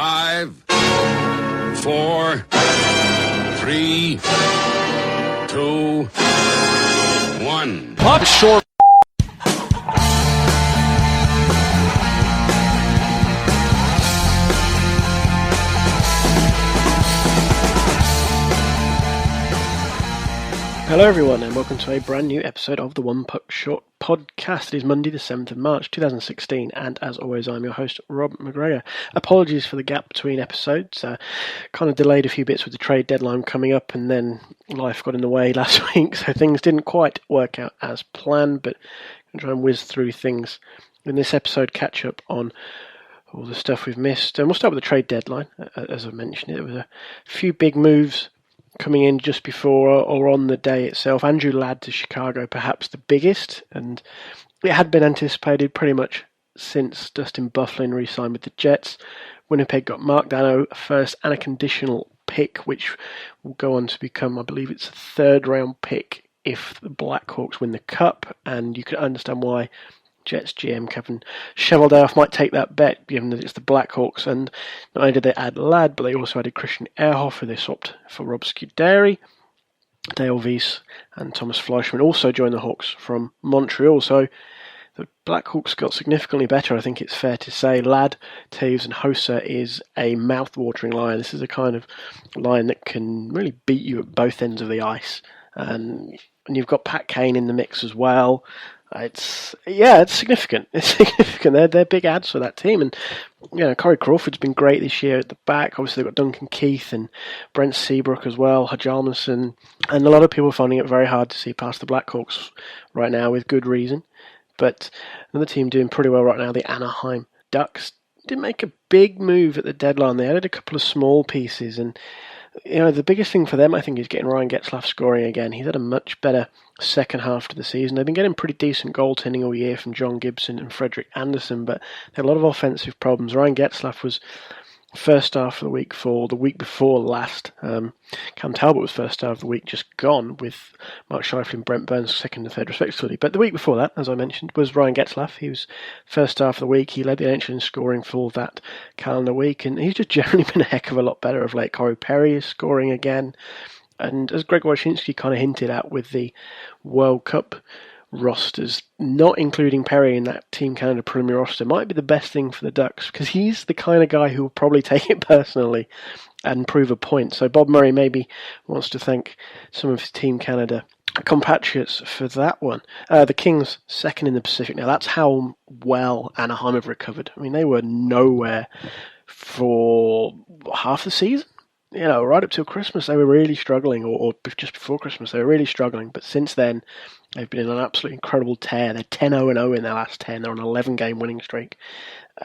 5, 4, 3, 2, 1. Up short. Hello everyone and welcome to a brand new episode of the One Puck Short podcast. It is Monday the 7th of March 2016 and as always I'm your host Rob McGregor. Apologies for the gap between episodes, kind of delayed a few bits with the trade deadline coming up and then life got in the way last week so things didn't quite work out as planned, but I'm going to try and whiz through things in this episode, catch up on all the stuff we've missed. And we'll start with the trade deadline. As I mentioned, there was a few big moves coming in just before or on the day itself. Andrew Ladd to Chicago, perhaps the biggest, and it had been anticipated pretty much since Dustin Byfuglien re-signed with the Jets. Winnipeg got Mark Dano, a first and a conditional pick, which will go on to become, I believe it's a third-round pick if the Blackhawks win the Cup, and you can understand why Jets GM Kevin Cheveldayoff might take that bet, given that it's the Blackhawks. And not only did they add Ladd, but they also added Christian Ehrhoff, who they swapped for Rob Scuderi. Dale Weiss and Thomas Fleischmann also joined the Hawks from Montreal. So the Blackhawks got significantly better, I think it's fair to say. Ladd, Taves and Hossa is a mouth-watering line. This is a kind of line that can really beat you at both ends of the ice. And you've got Pat Kane in the mix as well. It's significant. It's significant. They're big adds for that team, and Corey Crawford's been great this year at the back. Obviously, they've got Duncan Keith and Brent Seabrook as well, Hjalmarsson, and a lot of people are finding it very hard to see past the Blackhawks right now, with good reason. But another team doing pretty well right now, the Anaheim Ducks, didn't make a big move at the deadline. They added a couple of small pieces, and the biggest thing for them, I think, is getting Ryan Getzlaf scoring again. He's had a much better second half to the season. They've been getting pretty decent goaltending all year from John Gibson and Frederick Anderson, but they had a lot of offensive problems. Ryan Getzlaf was first star for the week for the week before last. Cam Talbot was first star of the week just gone, with Mark Scheifele and Brent Burns second and third respectively. But the week before that, as I mentioned, was Ryan Getzlaf. He was first star for the week. He led the NHL in scoring for that calendar week, and he's just generally been a heck of a lot better of late. Corey Perry is scoring again, and as Greg Wyshynski kind of hinted at with the World Cup rosters, not including Perry in that Team Canada Premier roster might be the best thing for the Ducks, because he's the kind of guy who will probably take it personally and prove a point. So Bob Murray maybe wants to thank some of his Team Canada compatriots for that one. The Kings second in the Pacific. Now that's how well Anaheim have recovered. I mean, they were nowhere for half the season. Right up till Christmas, they were really struggling, or just before Christmas, they were really struggling. But since then, they've been in an absolutely incredible tear. They're 10-0-0 in their last 10. They're on an 11-game winning streak.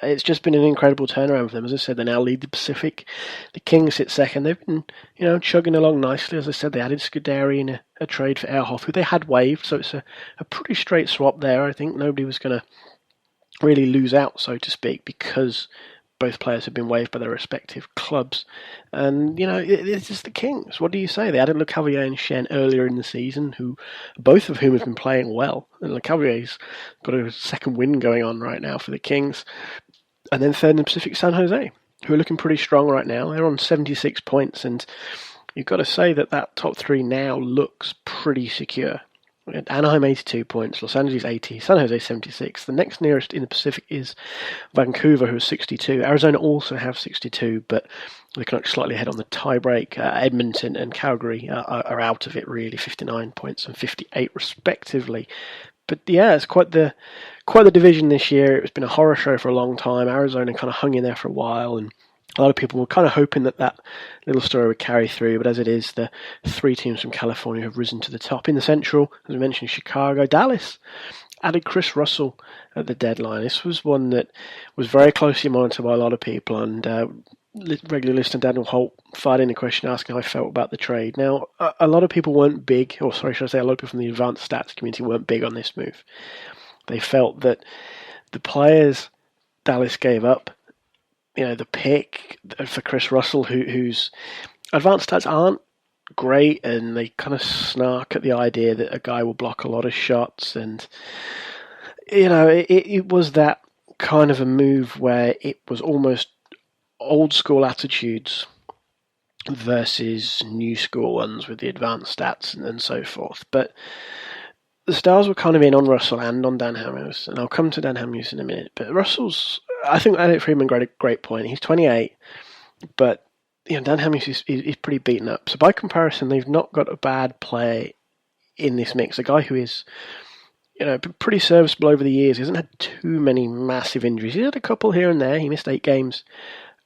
It's just been an incredible turnaround for them. As I said, they now lead the Pacific. The Kings sit second. They've been, chugging along nicely. As I said, they added Scuderi in a trade for Ehrhoff, who they had waived. So it's a pretty straight swap there. I think nobody was going to really lose out, so to speak, because both players have been waived by their respective clubs. And, it's just the Kings. What do you say? They added LeCavalier and Shen earlier in the season, both of whom have been playing well. And LeCavalier's got a second win going on right now for the Kings. And then third in the Pacific, San Jose, who are looking pretty strong right now. They're on 76 points, and you've got to say that top three now looks pretty secure. Anaheim 82 points, Los Angeles 80, San Jose 76. The next nearest in the Pacific is Vancouver, who has 62. Arizona also have 62, but they're kind of slightly ahead on the tiebreak. Edmonton and Calgary are out of it, really, 59 points and 58 respectively. But yeah, it's quite the division this year. It's been a horror show for a long time. Arizona kind of hung in there for a while, and a lot of people were kind of hoping that little story would carry through, but as it is, the three teams from California have risen to the top. In the Central, as we mentioned, Chicago, Dallas added Chris Russell at the deadline. This was one that was very closely monitored by a lot of people, and regular listener Daniel Holt fired in a question asking how I felt about the trade. Now, a lot of people weren't big, or sorry, should I say, a lot of people from the advanced stats community weren't big on this move. They felt that the players Dallas gave up, the pick for Chris Russell, whose advanced stats aren't great, and they kind of snark at the idea that a guy will block a lot of shots, and it was that kind of a move where it was almost old school attitudes versus new school ones with the advanced stats and so forth. But the Stars were kind of in on Russell and on Dan Hamhuis, and I'll come to Dan Hamhuis in a minute. But I think Elliot Friedman made a great point. He's 28, but Dan Hamhuis is pretty beaten up. So by comparison, they've not got a bad player in this mix. A guy who is pretty serviceable over the years. He hasn't had too many massive injuries. He's had a couple here and there. He missed 8 games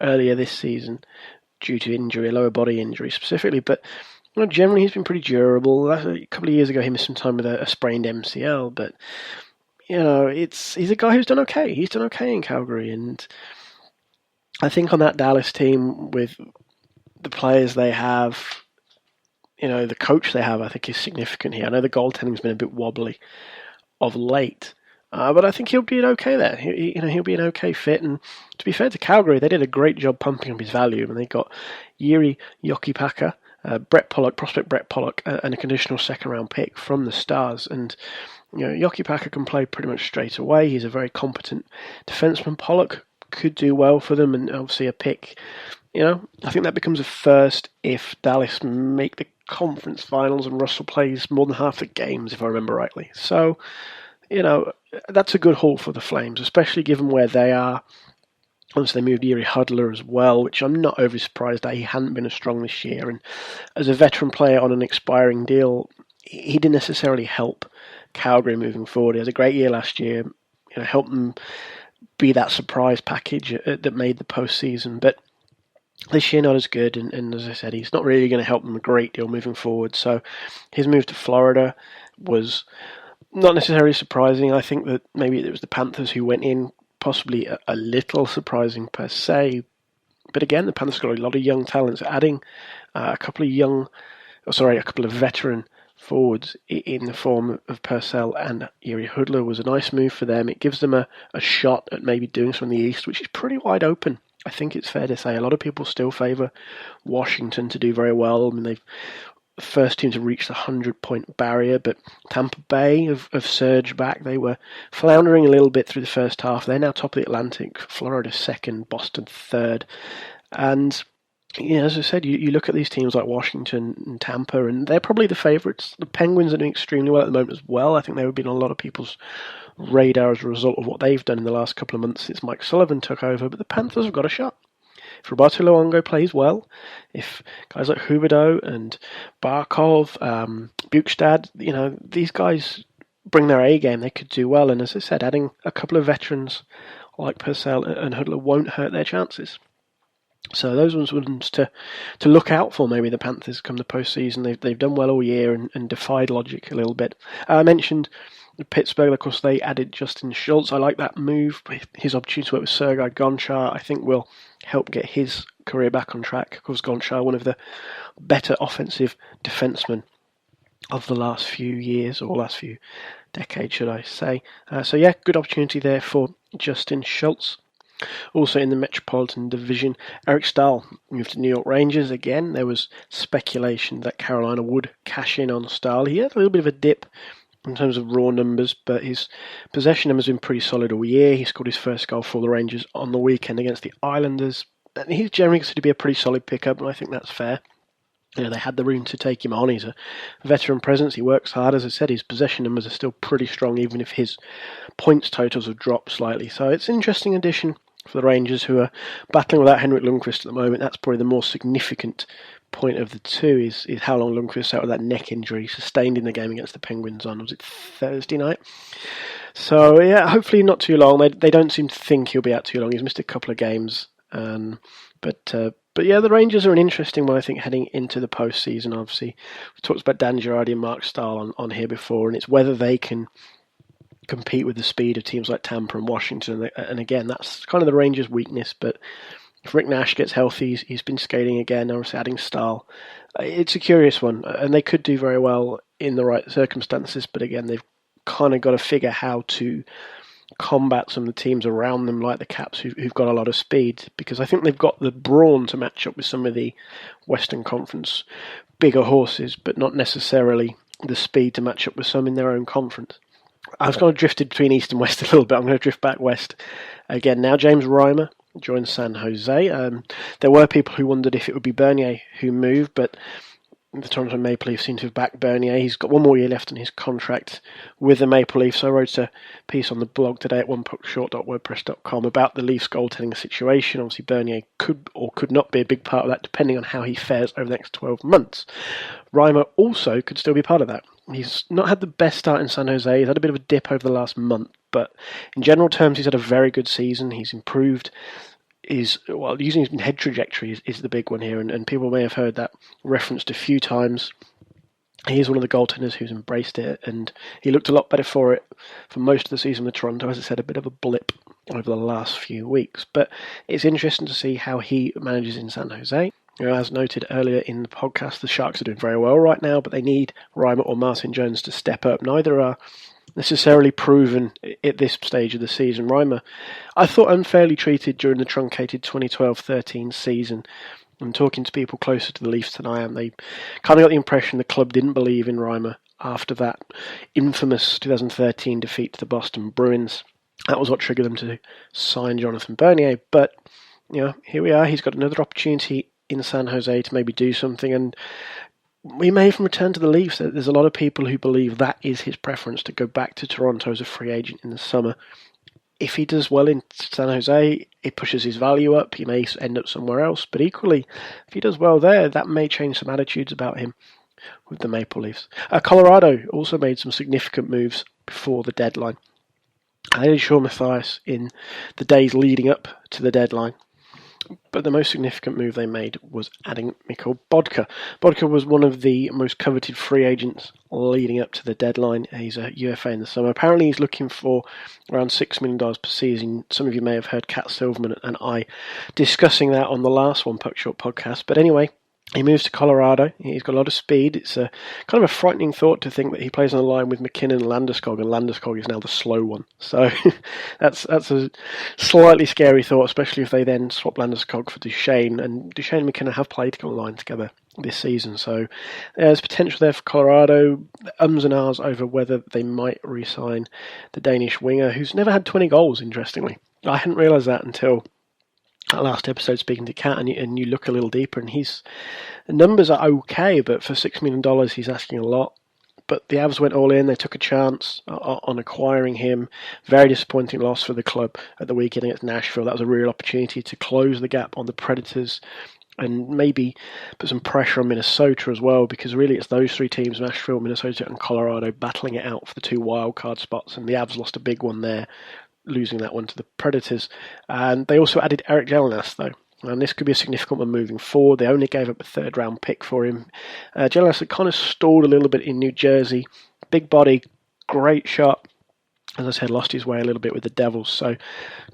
earlier this season due to injury, a lower body injury specifically. But generally he's been pretty durable. A couple of years ago he missed some time with a sprained MCL. But he's a guy who's done okay. He's done okay in Calgary, and I think on that Dallas team with the players they have, the coach they have, I think is significant here. I know the goaltending's been a bit wobbly of late, but I think he'll be okay there. He'll be an okay fit. And to be fair to Calgary, they did a great job pumping up his value, and they got Jiri Jokipaka, prospect Brett Pollock, and a conditional second-round pick from the Stars. And Jokipaka can play pretty much straight away. He's a very competent defenseman. Pollock could do well for them, and obviously a pick. I think that becomes a first if Dallas make the conference finals and Russell plays more than half the games, if I remember rightly. So, that's a good haul for the Flames, especially given where they are. Obviously, they moved Jiri Hudler as well, which I'm not overly surprised at. He hadn't been as strong this year, and as a veteran player on an expiring deal, he didn't necessarily help Calgary moving forward. He had a great year last year, helped them be that surprise package that made the postseason, but this year not as good, and as I said, he's not really going to help them a great deal moving forward. So his move to Florida was not necessarily surprising. I think that maybe it was the Panthers who went in, possibly a little surprising per se. But again, the Panthers got a lot of young talents. Adding a couple of veteran forwards in the form of Purcell and Jiri Hudler was a nice move for them. It gives them a shot at maybe doing something in the East, which is pretty wide open. I think it's fair to say a lot of people still favour Washington to do very well. I mean, they've the first team to reach the 100-point barrier, but Tampa Bay have surged back. They were floundering a little bit through the first half. They're now top of the Atlantic, Florida second, Boston third. And as I said, you look at these teams like Washington and Tampa, and they're probably the favourites. The Penguins are doing extremely well at the moment as well. I think they would be on a lot of people's radar as a result of what they've done in the last couple of months since Mike Sullivan took over. But the Panthers have got a shot. If Roberto Luongo plays well, if guys like Huberdeau and Barkov, Bukestad, these guys bring their A game, they could do well. And as I said, adding a couple of veterans like Purcell and Hudler won't hurt their chances. So those ones to look out for. Maybe the Panthers come the postseason. They've done well all year and defied logic a little bit. I mentioned Pittsburgh, of course, they added Justin Schultz. I like that move. His opportunity to work with Sergei Gonchar, I think, will help get his career back on track. Of course, Gonchar, one of the better offensive defensemen of the last few years, or last few decades, should I say. Good opportunity there for Justin Schultz. Also in the Metropolitan Division, Eric Stahl moved to New York Rangers again. There was speculation that Carolina would cash in on Stahl. He had a little bit of a dip in terms of raw numbers, but his possession numbers have been pretty solid all year. He scored his first goal for the Rangers on the weekend against the Islanders. And he's generally considered to be a pretty solid pickup, and I think that's fair. They had the room to take him on. He's a veteran presence. He works hard. As I said, his possession numbers are still pretty strong, even if his points totals have dropped slightly. So it's an interesting addition for the Rangers, who are battling without Henrik Lundqvist at the moment. That's probably the more significant point of the two, is how long Lundqvist's out with that neck injury sustained in the game against the Penguins on, was it Thursday night? So, hopefully not too long. They don't seem to think he'll be out too long. He's missed a couple of games. But the Rangers are an interesting one, I think, heading into the postseason. Obviously, we talked about Dan Girardi and Mark Stahl on here before, and it's whether they can compete with the speed of teams like Tampa and Washington. And again, that's kind of the Rangers' weakness. But if Rick Nash gets healthy, he's been skating again. Obviously, adding Stahl, it's a curious one, and they could do very well in the right circumstances. But again, they've kind of got to figure how to combat some of the teams around them, like the Caps, who've got a lot of speed, because I think they've got the brawn to match up with some of the Western Conference bigger horses, but not necessarily the speed to match up with some in their own conference. I was kind of drifted between East and West a little bit. I'm going to drift back West again now. James Reimer joined San Jose. There were people who wondered if it would be Bernier who moved, but the Toronto Maple Leafs seem to have backed Bernier. He's got one more year left on his contract with the Maple Leafs. So I wrote a piece on the blog today at onepuckshort.wordpress.com about the Leafs goaltending situation. Obviously, Bernier could or could not be a big part of that, depending on how he fares over the next 12 months. Reimer also could still be part of that. He's not had the best start in San Jose. He's had a bit of a dip over the last month, but in general terms, he's had a very good season. He's improved. Using his head trajectory is the big one here, and people may have heard that referenced a few times. He is one of the goaltenders who's embraced it, and he looked a lot better for it for most of the season with Toronto. As I said, a bit of a blip over the last few weeks, but it's interesting to see how he manages in San Jose. As noted earlier in the podcast, the Sharks are doing very well right now, but they need Reimer or Martin Jones to step up. Neither are necessarily proven at this stage of the season. Reimer, I thought, unfairly treated during the truncated 2012-13 season. And talking to people closer to the Leafs than I am, they kind of got the impression the club didn't believe in Reimer after that infamous 2013 defeat to the Boston Bruins. That was what triggered them to sign Jonathan Bernier. But here we are. He's got another opportunity in San Jose to maybe do something, and we may even return to the Leafs. There's a lot of people who believe that is his preference, to go back to Toronto as a free agent in the summer. If he does well in San Jose, it pushes his value up. He may end up somewhere else. But equally, if he does well there, that may change some attitudes about him with the Maple Leafs. Colorado also made some significant moves before the deadline. They added Sean Mathias in the days leading up to the deadline. But the most significant move they made was adding Mikhail Bodka. Bodka was one of the most coveted free agents leading up to the deadline. He's a UFA in the summer. Apparently he's looking for around $6 million per season. Some of you may have heard Kat Silverman and I discussing that on the last One Puck Short podcast. But anyway, he moves to Colorado. He's got a lot of speed. It's a kind of a frightening thought to think that he plays on the line with McKinnon and Landeskog is now the slow one. So that's a slightly scary thought, especially if they then swap Landeskog for Duchesne. And Duchesne and McKinnon have played on the line together this season. So there's potential there for Colorado. Ums and ahs over whether they might re-sign the Danish winger, who's never had 20 goals, interestingly. I hadn't realised that until that last episode speaking to Kat, and you look a little deeper, and his numbers are okay, but for $6 million he's asking a lot. But the Avs went all in. They took a chance on acquiring him. Very disappointing loss for the club at the weekend against Nashville. That was a real opportunity to close the gap on the Predators and maybe put some pressure on Minnesota as well, because really it's those three teams, Nashville, Minnesota and Colorado, battling it out for the two wildcard spots, and the Avs lost a big one there, losing that one to the Predators. And they also added Eric Jelinas, though. And this could be a significant one moving forward. They only gave up a third-round pick for him. Jelinas had kind of stalled a little bit in New Jersey. Big body, great shot. As I said, lost his way a little bit with the Devils. So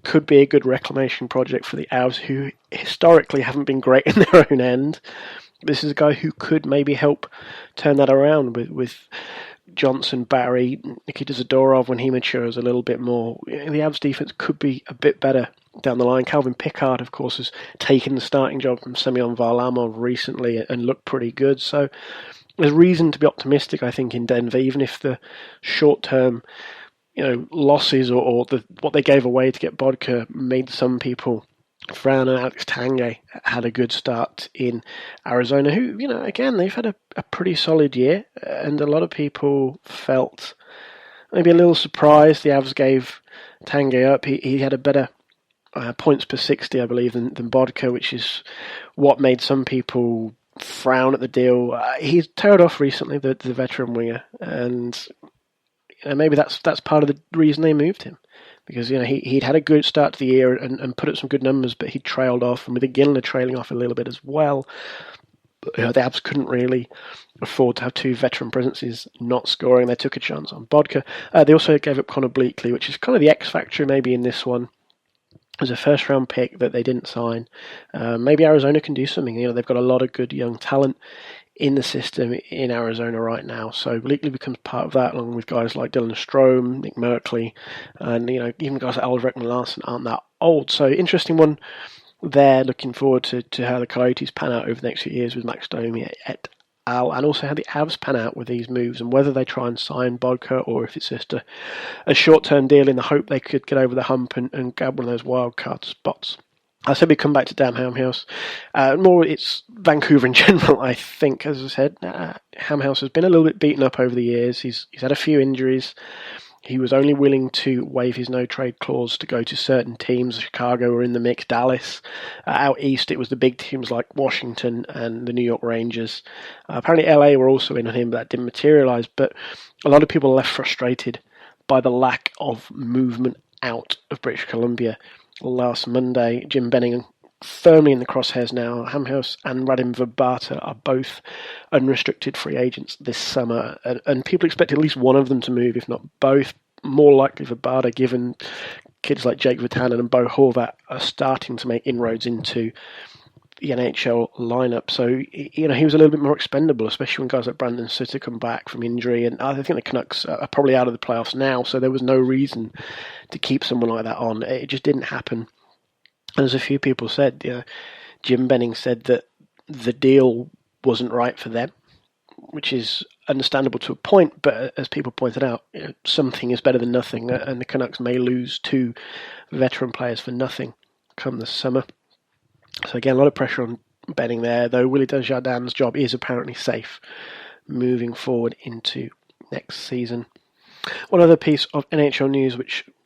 could be a good reclamation project for the Avs, who historically haven't been great in their own end. This is a guy who could maybe help turn that around with Johnson, Barry, Nikita Zadorov when he matures a little bit more. The Avs defense could be a bit better down the line. Calvin Pickard, of course, has taken the starting job from Semyon Varlamov recently and looked pretty good. So there's reason to be optimistic, I think, in Denver, even if the short-term losses or what they gave away to get Bodka made some people frown. And Alex Tanguay had a good start in Arizona, who, again, they've had a pretty solid year, and a lot of people felt maybe a little surprised the Avs gave Tanguay up. He had a better points per 60, I believe, than Bodka, which is what made some people frown at the deal. He's tailed off recently, the veteran winger, and maybe that's part of the reason they moved him. Because he'd had a good start to the year and put up some good numbers, but he trailed off, and with Iginla trailing off a little bit as well, the Avs couldn't really afford to have two veteran presences not scoring. They took a chance on Bodka. They also gave up Connor Bleakley, which is kind of the X factor maybe in this one. It was a first-round pick that they didn't sign. Maybe Arizona can do something. They've got a lot of good young talent in the system in Arizona right now. So Bleakley becomes part of that, along with guys like Dylan Strome, Nick Merkley, and even guys like Aldrich and Larson aren't that old. So interesting one there. Looking forward to how the Coyotes pan out over the next few years with Max Domi et al, and also how the Avs pan out with these moves, and whether they try and sign Bodka or if it's just a short-term deal in the hope they could get over the hump and grab one of those wild card spots. I said we come back to Hamhouse. More, it's Vancouver in general, I think. As I said, Hamhouse has been a little bit beaten up over the years. He's had a few injuries. He was only willing to waive his no-trade clause to go to certain teams. Chicago were in the mix, Dallas. Out east, it was the big teams like Washington and the New York Rangers. Apparently LA were also in on him, but that didn't materialise. But a lot of people are left frustrated by the lack of movement out of British Columbia. Last Monday, Jim Benning firmly in the crosshairs now. Hamhouse and Radim Verbata are both unrestricted free agents this summer, and people expect at least one of them to move, if not both. More likely Verbata, given kids like Jake Virtanen and Bo Horvat are starting to make inroads into the NHL lineup. So, he was a little bit more expendable, especially when guys like Brandon Sutter come back from injury. And I think the Canucks are probably out of the playoffs now, so there was no reason to keep someone like that on. It just didn't happen. As a few people said, Jim Benning said that the deal wasn't right for them, which is understandable to a point, but as people pointed out, something is better than nothing, and the Canucks may lose 2 veteran players for nothing come the summer. So again, a lot of pressure on Benning there, though Willie Desjardins' job is apparently safe moving forward into next season. One other piece of NHL news,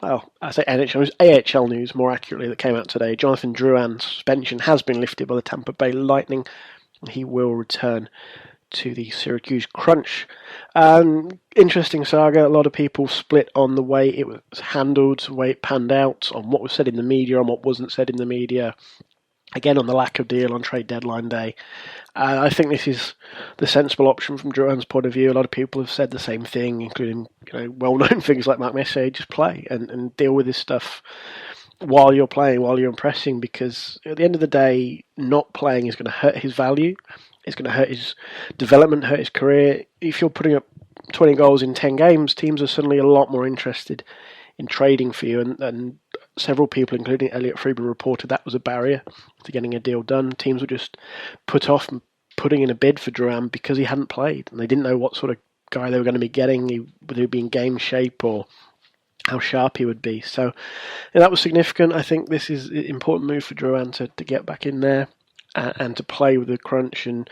I say NHL news, AHL news more accurately, that came out today. Jonathan Drouin's suspension has been lifted by the Tampa Bay Lightning. He will return to the Syracuse Crunch. Interesting saga. A lot of people split on the way it was handled, the way it panned out, on what was said in the media, on what wasn't said in the media. Again, on the lack of deal on trade deadline day. I think this is the sensible option from Drouin's point of view. A lot of people have said the same thing, including well-known figures like Mark Messier. Just play and deal with this stuff while you're playing, while you're impressing, because at the end of the day, not playing is going to hurt his value. It's going to hurt his development, hurt his career. If you're putting up 20 goals in 10 games, teams are suddenly a lot more interested in trading for you, and several people, including Elliot Friedman, reported that was a barrier to getting a deal done. Teams were just put off putting in a bid for Drouin because he hadn't played, and they didn't know what sort of guy they were going to be getting, whether he'd be in game shape or how sharp he would be. So that was significant. I think this is an important move for Drouin to get back in there and to play with the Crunch. And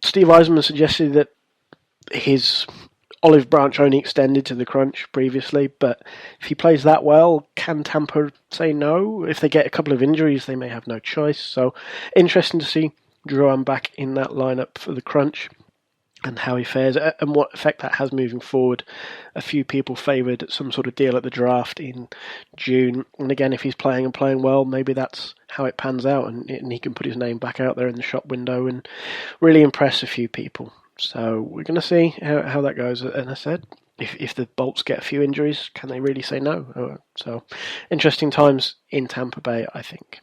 Steve Yzerman suggested that his olive branch only extended to the Crunch previously, but if he plays that well, can Tampa say no? If they get a couple of injuries, they may have no choice. So interesting to see Drouin back in that lineup for the Crunch and how he fares and what effect that has moving forward. A few people favoured some sort of deal at the draft in June, and again, if he's playing and playing well, maybe that's how it pans out, and he can put his name back out there in the shop window and really impress a few people. So we're going to see how that goes. And I said, if the Bolts get a few injuries, can they really say no? So interesting times in Tampa Bay, I think.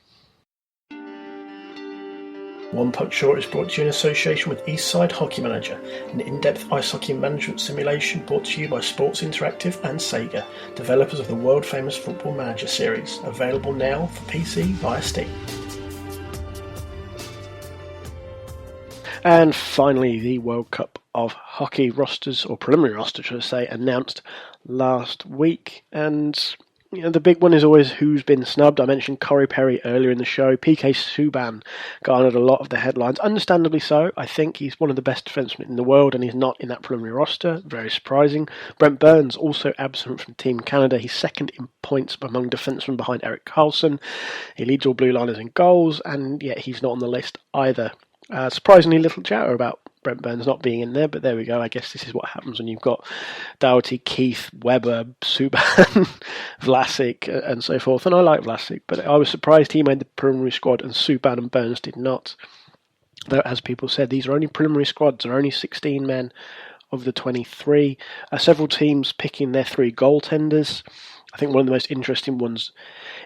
One Puck Short is brought to you in association with Eastside Hockey Manager, an in-depth ice hockey management simulation brought to you by Sports Interactive and Sega, developers of the world-famous Football Manager series, available now for PC via Steam. And finally, the World Cup of Hockey rosters, or preliminary roster, should I say, announced last week. And the big one is always who's been snubbed. I mentioned Corey Perry earlier in the show. PK Subban garnered a lot of the headlines, understandably so. I think he's one of the best defensemen in the world, and he's not in that preliminary roster. Very surprising. Brent Burns, also absent from Team Canada. He's second in points among defensemen behind Erik Karlsson. He leads all Blue Liners in goals, and yet he's not on the list either. Surprisingly little chatter about Brent Burns not being in there, but there we go. I guess this is what happens when you've got Dougherty, Keith, Weber, Subban, Vlasic, and so forth. And I like Vlasic, but I was surprised he made the preliminary squad and Subban and Burns did not. Though, as people said, these are only preliminary squads. There are only 16 men of the 23. Several teams picking their 3 goaltenders. I think one of the most interesting ones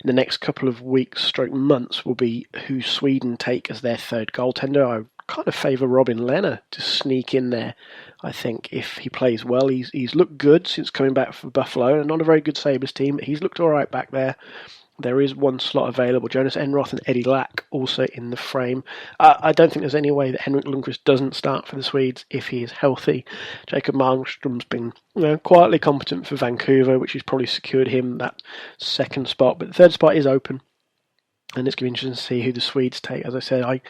in the next couple of weeks, months, will be who Sweden take as their 3rd goaltender. I kind of favour Robin Lehner to sneak in there. I think if he plays well, he's looked good since coming back for Buffalo, and not a very good Sabres team, but he's looked all right back there. There is one slot available. Jonas Enroth and Eddie Lack also in the frame. I don't think there's any way that Henrik Lundqvist doesn't start for the Swedes if he is healthy. Jacob Markstrom's been quietly competent for Vancouver, which has probably secured him that 2nd spot. But the 3rd spot is open. And it's going to be interesting to see who the Swedes take. As I said, I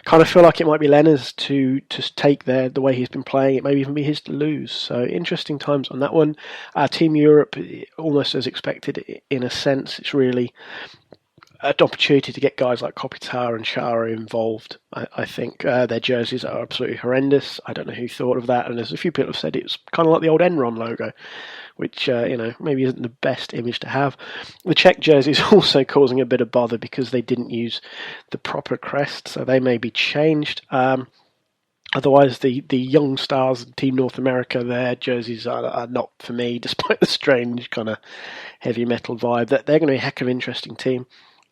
kind of feel like it might be Lehner's to take the way he's been playing. It may even be his to lose. So interesting times on that one. Team Europe, almost as expected in a sense. It's really an opportunity to get guys like Kopitar and Chara involved. I think their jerseys are absolutely horrendous. I don't know who thought of that. And there's a few people have said it's kind of like the old Enron logo, which maybe isn't the best image to have. The Czech jersey is also causing a bit of bother because they didn't use the proper crest, so they may be changed. Otherwise, the young stars in Team North America, their jerseys are not for me, despite the strange kind of heavy metal vibe. They're going to be a heck of an interesting team.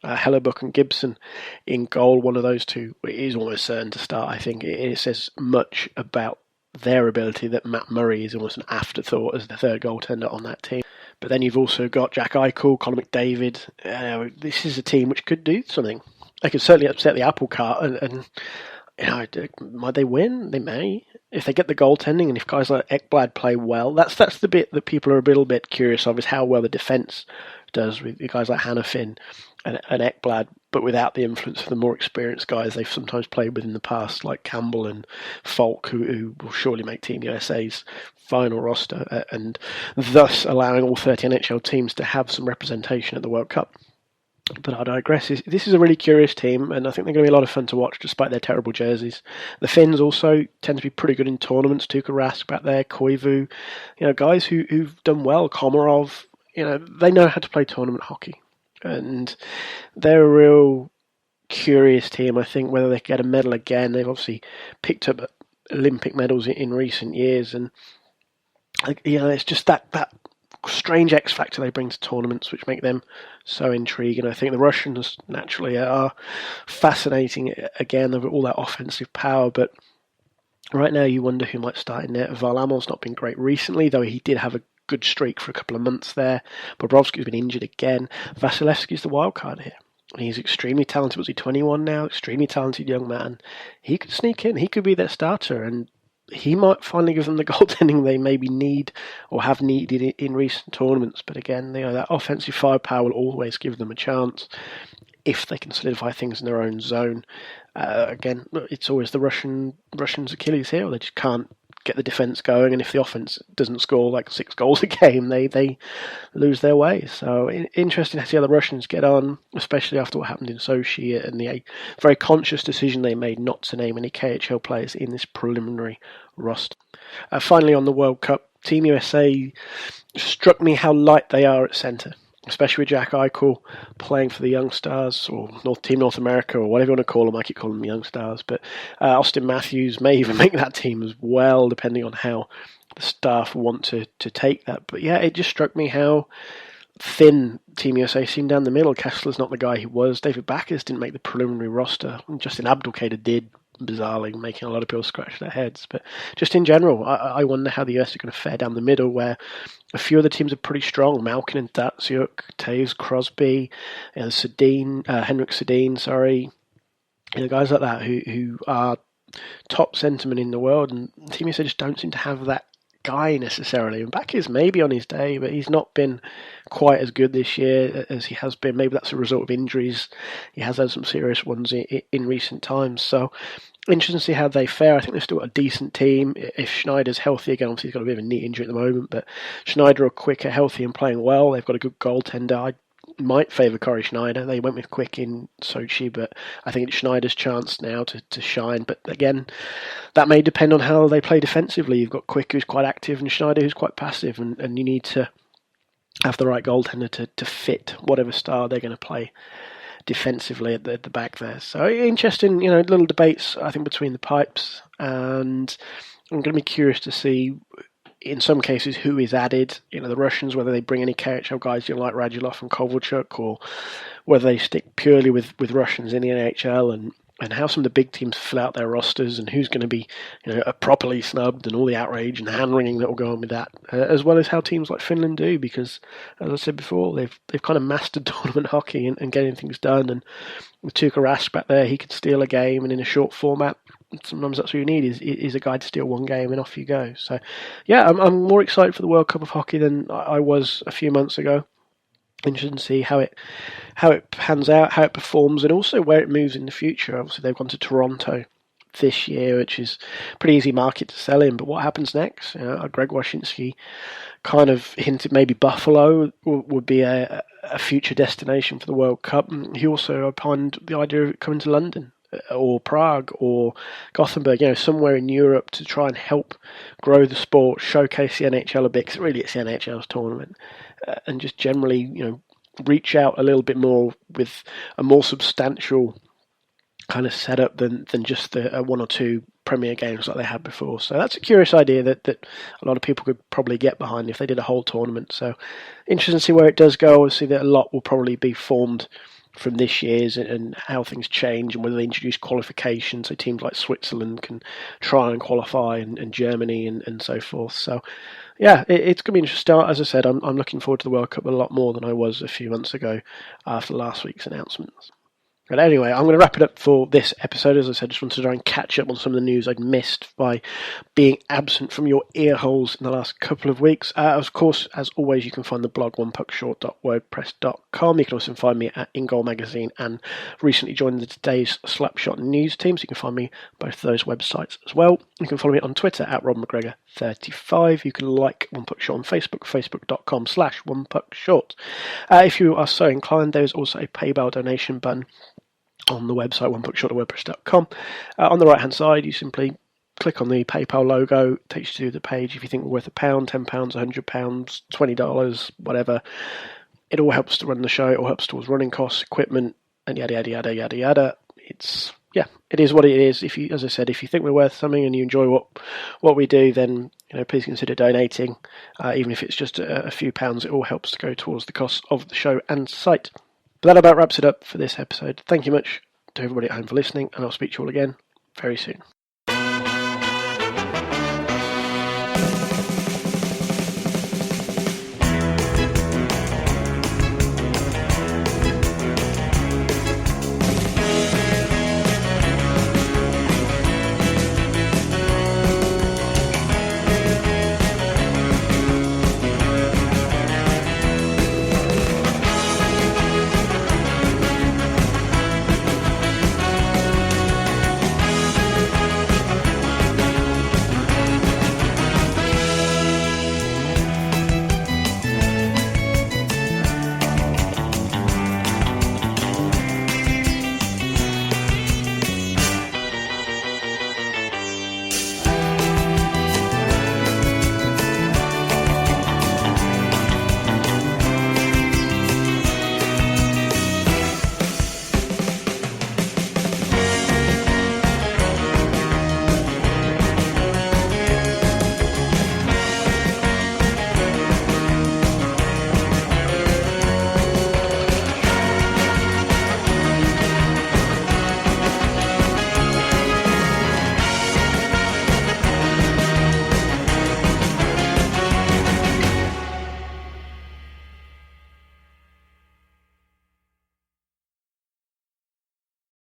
Hellebuck and Gibson in goal, one of those two is almost certain to start. I think it says much about their ability that Matt Murray is almost an afterthought as the third goaltender on that team. But then you've also got Jack Eichel, Conor McDavid. This is a team which could do something. They could certainly upset the apple cart, and might they win? They may. If they get the goaltending, and if guys like Ekblad play well, that's the bit that people are a little bit curious of, is how well the defence does with guys like Hanifin and Ekblad, but without the influence of the more experienced guys they've sometimes played with in the past, like Campbell and Falk, who will surely make Team USA's final roster, and thus allowing all 30 NHL teams to have some representation at the World Cup. But I digress. This is a really curious team, and I think they're going to be a lot of fun to watch, despite their terrible jerseys. The Finns also tend to be pretty good in tournaments. Tuukka Rask back there, Koivu, guys who've done well. Komarov, they know how to play tournament hockey, and they're a real curious team. I think whether they get a medal again. They've obviously picked up Olympic medals in recent years, and it's just that strange X factor they bring to tournaments which make them so intriguing. I think the Russians naturally are fascinating again over all that offensive power, but right now you wonder who might start in net. Varlamov's not been great recently, though he did have a good streak for a couple of months there. Bobrovsky's been injured again. Vasilevsky's the wild card here. He's extremely talented. Was he 21 now? Extremely talented young man. He could sneak in. He could be their starter, and he might finally give them the goaltending they maybe need or have needed in recent tournaments. But again, that offensive firepower will always give them a chance if they can solidify things in their own zone. Again, it's always the Russians' Achilles heel. They just can't get the defence going, and if the offence doesn't score like 6 goals a game, they lose their way. So interesting to see how the Russians get on, especially after what happened in Sochi and the very conscious decision they made not to name any KHL players in this preliminary roster. Finally, on the World Cup, Team USA struck me how light they are at centre, especially with Jack Eichel playing for the Young Stars, or Team North America, or whatever you want to call them. I keep calling them Young Stars. But Austin Matthews may even make that team as well, depending on how the staff want to take that. But yeah, it just struck me how thin Team USA seemed down the middle. Kessler's not the guy he was. David Backes didn't make the preliminary roster. Justin Abdelkader did, bizarrely, making a lot of people scratch their heads. But just in general, I wonder how the US are going to fare down the middle, where a few of the teams are pretty strong. Malkin and Datsyuk, Taves, Crosby, Henrik Sedin, guys like that who are top centermen in the world, and Team USA just don't seem to have that guy necessarily. And Backes maybe on his day, but he's not been quite as good this year as he has been. Maybe that's a result of injuries. He has had some serious ones in recent times. So interesting to see how they fare. I think they've still got a decent team. If Schneider's healthy again, obviously he's got a bit of a knee injury at the moment, but Schneider or Quick are healthy and playing well. They've got a good goaltender. I might favour Corey Schneider. They went with Quick in Sochi, but I think it's Schneider's chance now to shine. But again, that may depend on how they play defensively. You've got Quick, who's quite active, and Schneider, who's quite passive, and you need to have the right goaltender to fit whatever style they're going to play defensively at the back there. So interesting, little debates, I think, between the pipes, and I'm going to be curious to see, in some cases, who is added. The Russians, whether they bring any KHL guys like Radulov and Kovalchuk, or whether they stick purely with Russians in the NHL, and how some of the big teams fill out their rosters, and who's going to be properly snubbed, and all the outrage and hand-wringing that will go on with that, as well as how teams like Finland do, because, as I said before, they've kind of mastered tournament hockey and getting things done. And with Tuukka Rask back there, he could steal a game, and in a short format, sometimes that's what you need is a guy to steal one game and off you go. So yeah, I'm more excited for the World Cup of Hockey than I was a few months ago. Interesting to see how it pans out, how it performs, and also where it moves in the future. Obviously, they've gone to Toronto this year, which is a pretty easy market to sell in. But what happens next? Greg Wyshynski kind of hinted maybe Buffalo would be a future destination for the World Cup. And he also opined the idea of coming to London or Prague or Gothenburg, somewhere in Europe to try and help grow the sport, showcase the NHL a bit, because really it's the NHL's tournament, and just generally, reach out a little bit more with a more substantial kind of setup than just the one or two premier games like they had before. So that's a curious idea that a lot of people could probably get behind if they did a whole tournament. So interesting to see where it does go. Obviously, that a lot will probably be formed from this year's and how things change and whether they introduce qualifications so teams like Switzerland can try and qualify and Germany and so forth. So yeah, it's going to be interesting. As I said, I'm looking forward to the World Cup a lot more than I was a few months ago after last week's announcements. But anyway, I'm going to wrap it up for this episode. As I said, just wanted to try and catch up on some of the news I'd missed by being absent from your ear holes in the last couple of weeks. Of course, as always, you can find the blog onepuckshort.wordpress.com. You can also find me at In Goal Magazine and recently joined the Today's Slapshot News team, so you can find me both of those websites as well. You can follow me on Twitter at RobMcGregor35. You can like One Puck Short on Facebook, facebook.com/OnePuckShort. If you are so inclined, there's also a PayPal donation button on the website onepuckshort.wordpress.com. On the right hand side, you simply click on the PayPal logo. It takes you to the page. If you think we're worth £1, £10, £100, $20, whatever, it all helps to run the show. It all helps towards running costs, equipment, and yada yada yada yada yada. It is what it is. As I said, if you think we're worth something and you enjoy what we do, then please consider donating. Even if it's just a few pounds, it all helps to go towards the costs of the show and site. But that about wraps it up for this episode. Thank you much to everybody at home for listening, and I'll speak to you all again very soon.